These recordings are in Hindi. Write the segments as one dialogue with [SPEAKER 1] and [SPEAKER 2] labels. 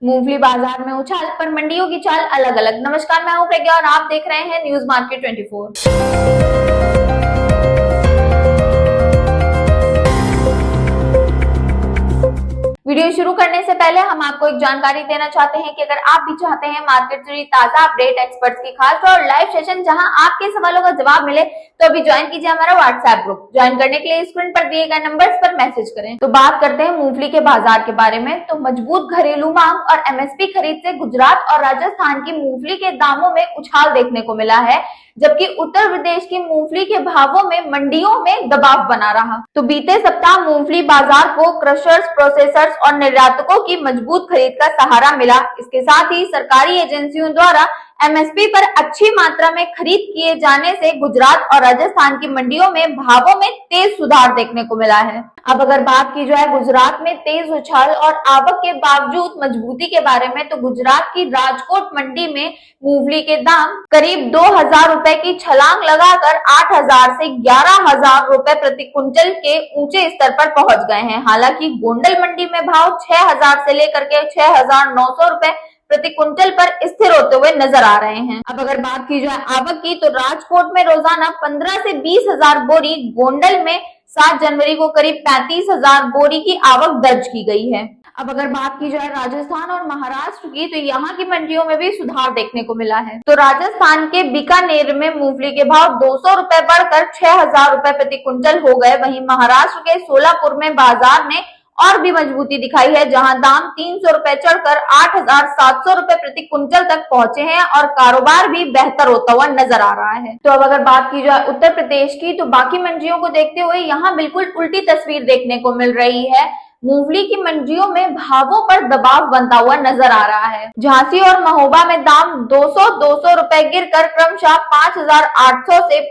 [SPEAKER 1] मूंगफली बाजार में उछाल पर मंडियों की चाल अलग अलग। नमस्कार, मैं हूं प्रज्ञा और आप देख रहे हैं न्यूज मार्केट 24। वीडियो शुरू करने से पहले हम आपको एक जानकारी देना चाहते हैं कि अगर आप भी चाहते हैं मार्केट से जुड़ी ताजा अपडेट, एक्सपर्ट्स की खास और लाइव सेशन जहां आपके सवालों का जवाब मिले, तो अभी ज्वाइन कीजिए हमारा व्हाट्सएप ग्रुप। ज्वाइन करने के लिए स्क्रीन पर दिए गए नंबर्स पर मैसेज करें। तो बात करते हैं मूंगफली के बाजार के बारे में। तो मजबूत घरेलू मांग और एमएसपी खरीद से गुजरात और राजस्थान की मूंगफली के दामों में उछाल देखने को मिला है, जबकि उत्तर प्रदेश की मूंगफली के भावों में मंडियों में दबाव बना रहा। तो बीते सप्ताह मूंगफली बाजार को क्रशर्स, प्रोसेसर्स और निर्यातकों की मजबूत खरीद का सहारा मिला। इसके साथ ही सरकारी एजेंसियों द्वारा एमएसपी पर अच्छी मात्रा में खरीद किए जाने से गुजरात और राजस्थान की मंडियों में भावों में तेज सुधार देखने को मिला है। अब अगर बात की जाए गुजरात में तेज उछाल और आवक के बावजूद मजबूती के बारे में, तो गुजरात की राजकोट मंडी में मूंगफली के दाम करीब 2000 रुपए की छलांग लगाकर 8000 से 11000 रुपए प्रति क्विंटल के ऊंचे स्तर पर पहुंच गए हैं। हालांकि गोंडल मंडी में भाव 6000 से लेकर के 6900 रुपए प्रति क्विंटल पर स्थिर होते हुए नजर आ रहे हैं। अब अगर बात की जाए आवक की, तो राजकोट में रोजाना 15 से 20,000 बोरी, गोंडल में 7 जनवरी को करीब 35,000 बोरी की आवक दर्ज की गई है। अब अगर बात की जाए राजस्थान और महाराष्ट्र की, तो यहाँ की मंडियों में भी सुधार देखने को मिला है। तो राजस्थान के बीकानेर में मूंगफली के भाव 200 रुपए बढ़कर 6000 रुपए प्रति क्विंटल हो गए। वहीं महाराष्ट्र के सोलापुर में बाजार ने और भी मजबूती दिखाई है, जहां दाम 300 रुपए चढ़कर 8700 रुपए प्रति क्विंटल तक पहुंचे हैं और कारोबार भी बेहतर होता हुआ नजर आ रहा है। तो अब अगर बात की जाए उत्तर प्रदेश की, तो बाकी मंडियों को देखते हुए यहाँ बिल्कुल उल्टी तस्वीर देखने को मिल रही है। मूंगफली की मंडियों में भावों पर दबाव बनता हुआ नजर आ रहा है। झांसी और महोबा में दाम 200 रुपए गिरकर क्रमशः 5800 से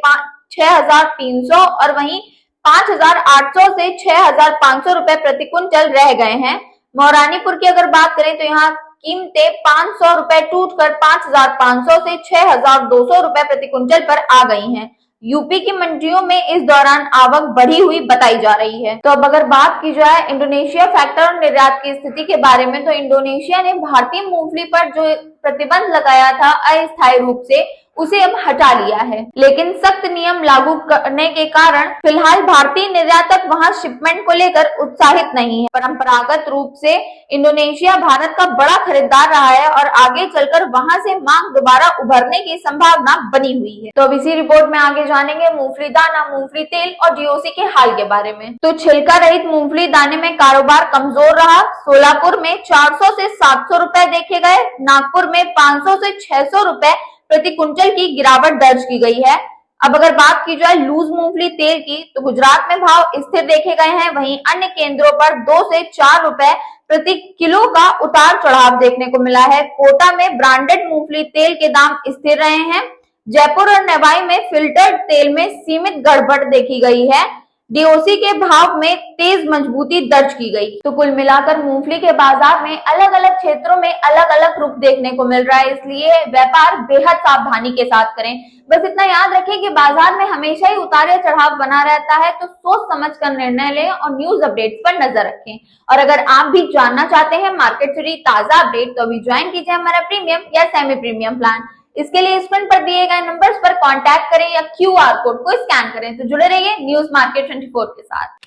[SPEAKER 1] 6300 और वहीं 5800 से 6500 रुपए प्रति क्विंटल रह गए हैं। मौरानीपुर की अगर बात करें, तो यहाँ कीमतें 500 रुपए टूटकर 5500 से 6200 रुपए प्रति क्विंटल पर आ गई हैं। यूपी की मंडियों में इस दौरान आवक बढ़ी हुई बताई जा रही है। तो अब अगर बात की जाए इंडोनेशिया फैक्टर और निर्यात की स्थिति के बारे में, तो इंडोनेशिया ने भारतीय मूंगफली पर जो प्रतिबंध लगाया था अस्थायी रूप से, उसे अब हटा लिया है। लेकिन सख्त नियम लागू करने के कारण फिलहाल भारतीय निर्यातक वहां शिपमेंट को लेकर उत्साहित नहीं है। परंपरागत रूप से इंडोनेशिया भारत का बड़ा खरीदार रहा है और आगे चलकर वहां से मांग दोबारा उभरने की संभावना बनी हुई है। तो अब इसी रिपोर्ट में आगे जानेंगे मूंगफली दाना, मूंगफली तेल और डीओसी के हाल के बारे में। तो छिलका रहित मूंगफली दाने में कारोबार कमजोर रहा। सोलापुर में 400 से 700 रुपए देखे गए। नागपुर में 500 से 600 रुपए प्रति क्विंटल की गिरावट दर्ज की गई है। अब अगर बात की जाए लूज मूंगफली तेल की, तो गुजरात में भाव स्थिर देखे गए हैं। वहीं अन्य केंद्रों पर 2 से 4 रुपए प्रति किलो का उतार चढ़ाव देखने को मिला है। कोटा में ब्रांडेड मूंगफली तेल के दाम स्थिर रहे हैं। जयपुर और नेवाई में फिल्टर्ड तेल में सीमित गड़बड़ देखी गई है। डीओसी के भाव में तेज मजबूती दर्ज की गई। तो कुल मिलाकर मूंगफली के बाजार में अलग अलग क्षेत्रों में अलग अलग रुख देखने को मिल रहा है, इसलिए व्यापार बेहद सावधानी के साथ करें। बस इतना याद रखें कि बाजार में हमेशा ही उतार चढ़ाव बना रहता है, तो सोच समझ कर निर्णय लें और न्यूज अपडेट्स पर नजर रखें। और अगर आप भी जानना चाहते हैं मार्केट से जुड़ी ताजा अपडेट, तो अभी ज्वाइन कीजिए हमारा प्रीमियम या सेमी प्रीमियम प्लान। इसके लिए स्क्रीन पर दिए गए नंबर्स पर कांटेक्ट करें या क्यूआर कोड को स्कैन करें। तो जुड़े रहिए न्यूज मार्केट 24 के साथ।